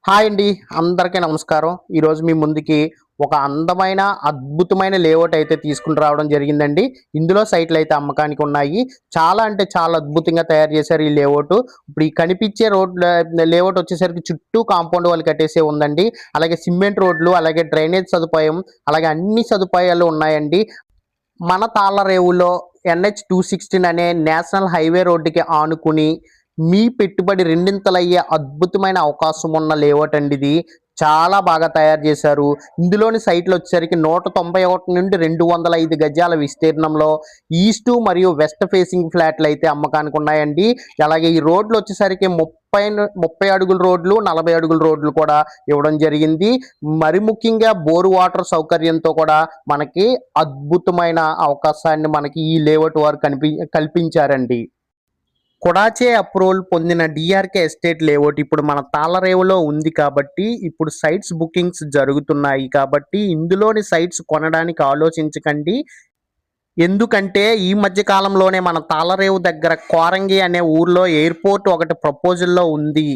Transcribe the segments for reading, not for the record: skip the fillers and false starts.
Hi అండి. అందరికీ నమస్కారం. ఈరోజు మీ ముందుకి ఒక అందమైన, అద్భుతమైన లేఅవుట్ అయితే తీసుకొని రావడం జరిగిందండి. ఇందులో సైట్‌లయితే అమ్మకానికి ఉన్నాయి. చాలా అంటే చాలా అద్భుతంగా తయారు చేశారు ఈ లేఅవుట్. ఇప్పుడు ఈ కనిపించే లేఅవుట్ వచ్చేసరికి చుట్టూ కాంపౌండ్ వాల్ కట్టేసే ఉందండి. అలాగే సిమెంట్ రోడ్లు, అలాగే డ్రైనేజ్ సదుపాయం, అలాగే అన్ని సదుపాయాలు ఉన్నాయండి. మన తాళ్ళరేవులో NH-216 అనే నేషనల్ హైవే రోడ్డుకి ఆనుకుని మీ పెట్టుబడి రెండింతలయ్యే అద్భుతమైన అవకాశం ఉన్న లేఅవుట్ అండి ఇది. చాలా బాగా తయారు చేశారు. ఇందులోని సైట్లు వచ్చేసరికి 191 నుండి 205 గజాల విస్తీర్ణంలో ఈస్ట్ మరియు వెస్ట్ ఫేసింగ్ ఫ్లాట్లు అయితే అమ్మకానికి ఉన్నాయండి. అలాగే ఈ రోడ్లు వచ్చేసరికి 30 అడుగుల రోడ్లు, 40 అడుగుల రోడ్లు కూడా ఇవ్వడం జరిగింది. మరి ముఖ్యంగా బోరు వాటర్ సౌకర్యంతో కూడా మనకి అద్భుతమైన అవకాశాన్ని మనకి ఈ లేఅవుట్ వారు కల్పించారండి. కొడాచే అప్రూవల్ పొందిన డిఆర్కే ఎస్టేట్ లేఅవుట్ ఇప్పుడు మన తాళ్ళరేవులో ఉంది కాబట్టి ఇప్పుడు సైట్స్ బుకింగ్స్ జరుగుతున్నాయి కాబట్టి ఇందులోని సైట్స్ కొనడానికి ఆలోచించకండి. ఎందుకంటే ఈ మధ్య కాలంలోనే మన తాళ్ళరేవు దగ్గర కోరంగి అనే ఊర్లో ఎయిర్పోర్ట్ ఒకటి ప్రపోజల్లో ఉంది.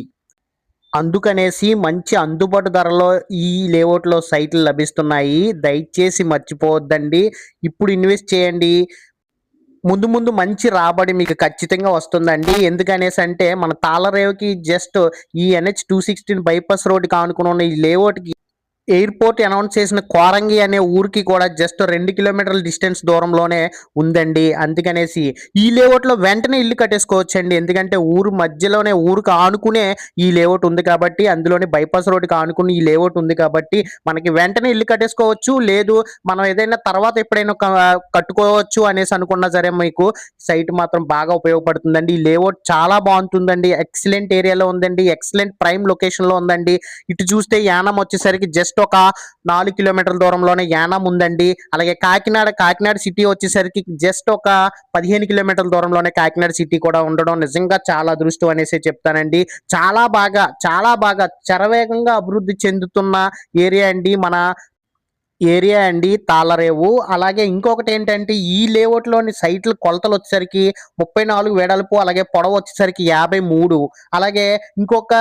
అందుకనేసి మంచి అందుబాటు ధరలో ఈ లేఅవుట్లో సైట్లు లభిస్తున్నాయి. దయచేసి మర్చిపోవద్దండి. ఇప్పుడు ఇన్వెస్ట్ చేయండి. ముందు ముందు మంచి రాబడి మీకు ఖచ్చితంగా వస్తుందండి. ఎందుకనేసి అంటే మన తాళ్ళరేవుకి జస్ట్ ఈ NH-216 బైపాస్ రోడ్డుకి ఆనుకుని ఉన్న ఈ లేఅవుట్‌కి ఎయిర్పోర్ట్ అనౌన్స్ చేసిన కోరంగి అనే ఊరికి కూడా జస్ట్ 2 కిలోమీటర్ల డిస్టెన్స్ దూరంలోనే ఉందండి. అందుకనేసి ఈ లేఅవుట్లో వెంటనే ఇల్లు కట్టేసుకోవచ్చండి. ఎందుకంటే ఊరు మధ్యలోనే ఊరికి ఆనుకునే ఈ లేఅవుట్ ఉంది కాబట్టి, అందులోనే బైపాస్ రోడ్డుకి ఆనుకుని ఈ లేఅవుట్ ఉంది కాబట్టి మనకి వెంటనే ఇల్లు కట్టేసుకోవచ్చు. లేదు మనం ఏదైనా తర్వాత ఎప్పుడైనా కట్టుకోవచ్చు అనేసి అనుకున్నా సరే మీకు సైట్ మాత్రం బాగా ఉపయోగపడుతుందండి. ఈ లేఅవుట్ చాలా బాగుంటుందండి. ఎక్సలెంట్ ఏరియాలో ఉందండి. ఎక్సలెంట్ ప్రైమ్ లొకేషన్‌లో ఉందండి. ఇటు చూస్తే యానం వచ్చేసరికి జస్ట్ ఒక 4 కిలోమీటర్ల దూరంలోనే యానం ఉందండి. అలాగే కాకినాడ సిటీ వచ్చేసరికి జస్ట్ ఒక 15 కిలోమీటర్ల దూరంలోనే కాకినాడ సిటీ కూడా ఉండడం నిజంగా చాలా అదృష్టం అనేసి చెప్తానండి. చాలా బాగా శరవేగంగా అభివృద్ధి చెందుతున్న ఏరియా అండి తాళ్ళరేవు. అలాగే ఇంకొకటి ఏంటంటే ఈ లేఅవుట్లోని సైట్లు కొలతలు వచ్చేసరికి 34 వెడల్పు, అలాగే పొడవు వచ్చేసరికి 53. అలాగే ఇంకొక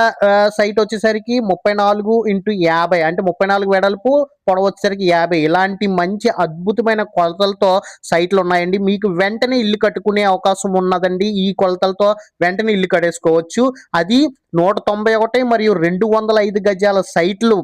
సైట్ వచ్చేసరికి 34x50 అంటే 34 వెడల్పు, పొడవు వచ్చేసరికి 50. ఇలాంటి మంచి అద్భుతమైన కొలతలతో సైట్లు ఉన్నాయండి. మీకు వెంటనే ఇల్లు కట్టుకునే అవకాశం ఉన్నదండి. ఈ కొలతలతో వెంటనే ఇల్లు కట్టేసుకోవచ్చు. అది 191 మరియు 205 గజాల సైట్లు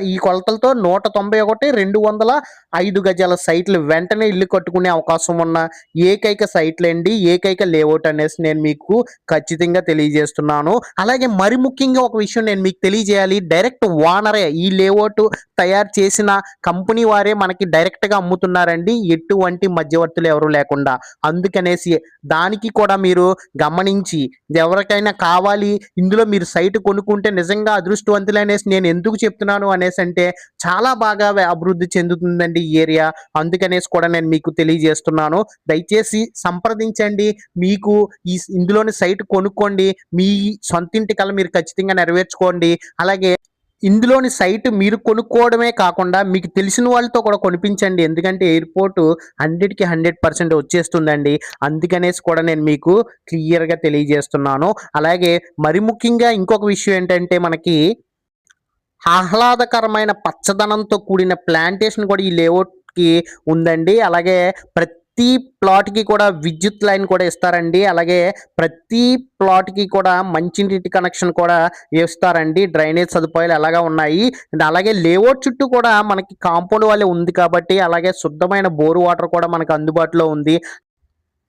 ఈ కొలతలతో 191, 205 గజాల సైట్లు వెంటనే ఇల్లు కట్టుకునే అవకాశం ఉన్న ఏకైక సైట్లండి, ఏకైక లేఅవుట్ అనేసి నేను మీకు ఖచ్చితంగా తెలియజేస్తున్నాను. అలాగే మరి ముఖ్యంగా ఒక విషయం నేను మీకు తెలియజేయాలి. డైరెక్ట్ ఓనరే ఈ లేఅవుట్ తయారు చేసిన కంపెనీ వారే మనకి డైరెక్ట్గా అమ్ముతున్నారండి, ఎటువంటి మధ్యవర్తులు ఎవరు లేకుండా. అందుకనేసి దానికి కూడా మీరు గమనించి ఎవరికైనా కావాలి ఇందులో మీరు సైట్ కొనుక్కుంటే నిజంగా అదృష్టవంతులు అనేసి నేను ఎందుకు చెప్తున్నాను అనేసి అంటే చాలా బాగా అభివృద్ధి చెందుతుందండి ఈ ఏరియా. అందుకనేసి కూడా నేను మీకు తెలియజేస్తున్నాను. దయచేసి సంప్రదించండి. మీకు ఇందులోని సైట్ కొనుక్కోండి. మీ సొంతింటి కల మీరు ఖచ్చితంగా నెరవేర్చుకోండి. అలాగే ఇందులోని సైట్ మీరు కొనుక్కోవడమే కాకుండా మీకు తెలిసిన వాళ్ళతో కూడా కొనిపించండి. ఎందుకంటే ఎయిర్పోర్ట్ 100కి 100% వచ్చేస్తుందండి. అందుకనేసి కూడా నేను మీకు క్లియర్గా తెలియజేస్తున్నాను. అలాగే మరి ముఖ్యంగా ఇంకొక విషయం ఏంటంటే మనకి ఆహ్లాదకరమైన పచ్చదనంతో కూడిన ప్లాంటేషన్ కూడా ఈ లేఅవుట్‌కి ఉందండి. అలాగే ప్రతి ప్లాట్‌కి కూడా విద్యుత్ లైన్ కూడా ఇస్తారండి. అలాగే ప్రతి ప్లాట్‌కి కూడా మంచినీటి కనెక్షన్ కూడా ఇస్తారండి. డ్రైనేజ్ సదుపాయాలు అలాగా ఉన్నాయి. అండ్ అలాగే లేఅవుట్ చుట్టూ కూడా మనకి కాంపౌండ్ వాలే ఉంది కాబట్టి అలాగే శుద్ధమైన బోర్ వాటర్ కూడా మనకు అందుబాటులో ఉంది.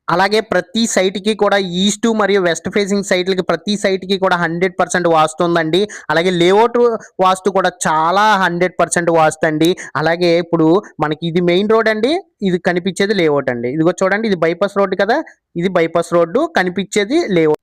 అలాగే ప్రతి సైట్‌కి కూడా ఈస్ట్ మరియు వెస్ట్ ఫేసింగ్ సైట్‌లకి ప్రతి సైట్‌కి కూడా 100% వాస్తు ఉందండి. అలాగే లేఅవుట్ వాస్తు కూడా చాలా 100% వాస్తు అండి. అలాగే ఇప్పుడు మనకి ఇది మెయిన్ రోడ్ అండి. ఇది కనిపించేది లేఅవుట్ అండి. ఇదిగో చూడండి, ఇది బైపాస్ రోడ్ కదా! ఇది బైపాస్ రోడ్డు, కనిపించేది లేఅవుట్.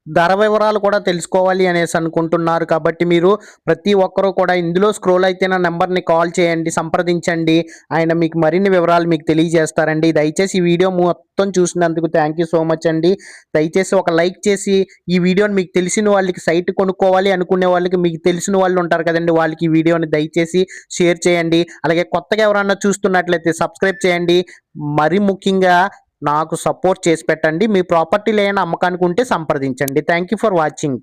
ధర వివరాలు కూడా తెలుసుకోవాలి అనేసి అనుకుంటున్నారు కాబట్టి మీరు ప్రతి ఒక్కరూ కూడా ఇందులో స్క్రోల్ అయితేన నెంబర్‌ని కాల్ చేయండి, సంప్రదించండి. ఆయన మీకు మరిన్ని వివరాలు మీకు తెలియజేస్తారండి. దయచేసి ఈ వీడియో మొత్తం చూసినందుకు థ్యాంక్ యూ సో మచ్ అండి. దయచేసి ఒక లైక్ చేసి ఈ వీడియోని మీకు తెలిసిన వాళ్ళకి, సైట్ కొనుక్కోవాలి అనుకునే వాళ్ళకి, మీకు తెలిసిన వాళ్ళు ఉంటారు కదండీ, వాళ్ళకి ఈ వీడియోని దయచేసి షేర్ చేయండి. అలాగే కొత్తగా ఎవరన్నా చూస్తున్నట్లయితే సబ్స్క్రైబ్ చేయండి. మరి ముఖ్యంగా నాకు సపోర్ట్ చేసి పెట్టండి. మీ ప్రాపర్టీలు ఏమైనా అమ్మకానికి ఉంటే సంప్రదించండి. Thank you for watching.